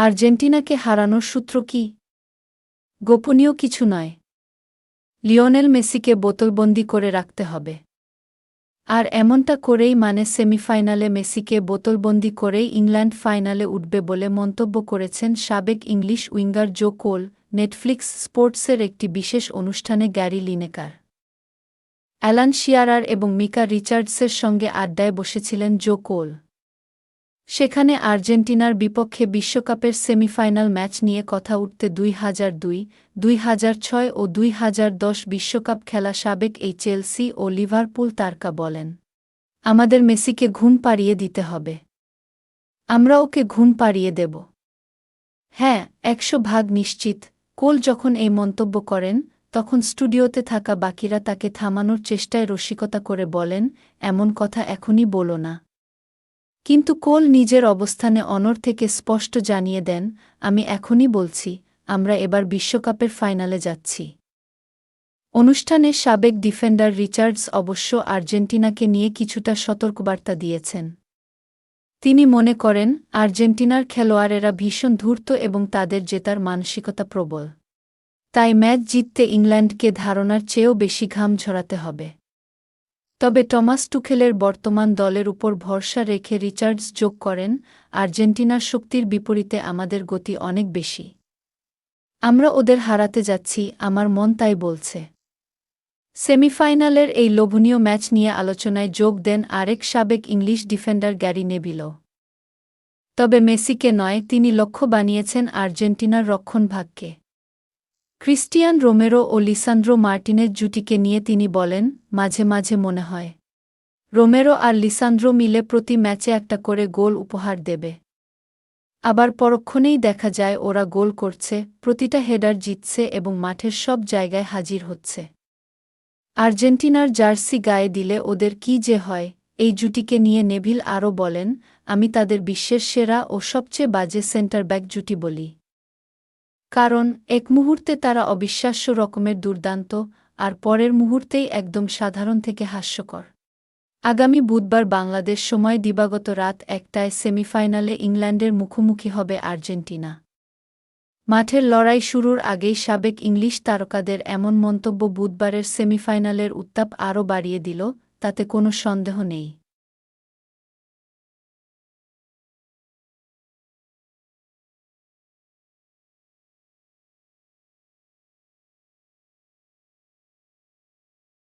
আর্জেন্টিনাকে হারানোর সূত্র কি? গোপনীয় কিছু নয়। লিওনেল মেসিকে বোতলবন্দী করে রাখতে হবে। আর এমনটা করেই সেমিফাইনালে মেসিকে বোতলবন্দী করেই ইংল্যান্ড ফাইনালে উঠবে বলে মন্তব্য করেছেন সাবেক ইংলিশ উইঙ্গার জো কোল নেটফ্লিক্স স্পোর্টসের একটি বিশেষ অনুষ্ঠানে গ্যারি লিনেকার। অ্যালান শিয়ারার এবং মিকা রিচার্ডসের সঙ্গে আড্ডায় বসেছিলেন জো কোল। সেখানে আর্জেন্টিনার বিপক্ষে বিশ্বকাপের সেমিফাইনাল ম্যাচ নিয়ে কথা উঠতে 2002, 2006 ও 2010 বিশ্বকাপ খেলা সাবেক এই চেলসি ও লিভারপুল তারকা বলেন, আমাদের মেসিকে ঘুম পাড়িয়ে দিতে হবে। আমরা ওকে ঘুম পাড়িয়ে দেব। হ্যাঁ, 100% নিশ্চিত। কোল যখন এই মন্তব্য করেন, তখন স্টুডিওতে থাকা বাকিরা তাকে থামানোর চেষ্টায় রসিকতা করে বলেন, এমন কথা এখনই বলো না। কিন্তু কোল নিজের অবস্থানে অনড় থেকে স্পষ্ট জানিয়ে দেন, আমি এখনই বলছি, আমরা এবার বিশ্বকাপের ফাইনালে যাচ্ছি। অনুষ্ঠানে সাবেক ডিফেন্ডার রিচার্ডস অবশ্য আর্জেন্টিনাকে নিয়ে কিছুটা সতর্কবার্তা দিয়েছেন। তিনি মনে করেন, আর্জেন্টিনার খেলোয়াড়েরা ভীষণ ধূর্ত এবং তাদের জেতার মানসিকতা প্রবল। তাই ম্যাচ জিততে ইংল্যান্ডকে ধারণার চেয়েও বেশি ঘাম ঝরাতে হবে। তবে টমাস টুখেলের বর্তমান দলের উপর ভরসা রেখে রিচার্ডস যোগ করেন, আর্জেন্টিনার শক্তির বিপরীতে আমাদের গতি অনেক বেশি। আমরা ওদের হারাতে যাচ্ছি, আমার মন তাই বলছে। সেমিফাইনালের এই লোভনীয় ম্যাচ নিয়ে আলোচনায় যোগ দেন আরেক সাবেক ইংলিশ ডিফেন্ডার গ্যারি নেভিলও। তবে মেসিকে নয়, তিনি লক্ষ্য বানিয়েছেন আর্জেন্টিনার রক্ষণভাগকে। ক্রিস্টিয়ান রোমেরো ও লিসান্দ্রো মার্টিনেজ জুটিকে নিয়ে তিনি বলেন, মাঝে মাঝে মনে হয় রোমেরো আর লিসান্দ্রো মিলে প্রতি ম্যাচে একটা করে গোল উপহার দেবে। আবার পরক্ষণেই দেখা যায় ওরা গোল করছে, প্রতিটা হেডার জিতছে এবং মাঠের সব জায়গায় হাজির হচ্ছে। আর্জেন্টিনার জার্সি গায়ে দিলে ওদের কী যে হয়। এই জুটিকে নিয়ে নেভিল আরও বলেন, আমি তাদের বিশ্বের সেরা ও সবচেয়ে বাজে সেন্টার ব্যাক জুটি বলি। কারণ এক মুহূর্তে তারা অবিশ্বাস্য রকমের দুর্দান্ত, আর পরের মুহূর্তেই একদম সাধারণ থেকে হাস্যকর। আগামী বুধবার বাংলাদেশ সময় দিবাগত রাত 1টায় সেমিফাইনালে ইংল্যান্ডের মুখোমুখি হবে আর্জেন্টিনা। মাঠের লড়াই শুরুর আগেই সাবেক ইংলিশ তারকাদের এমন মন্তব্য বুধবারের সেমিফাইনালের উত্তাপ আরও বাড়িয়ে দিল, তাতে কোনো সন্দেহ নেই।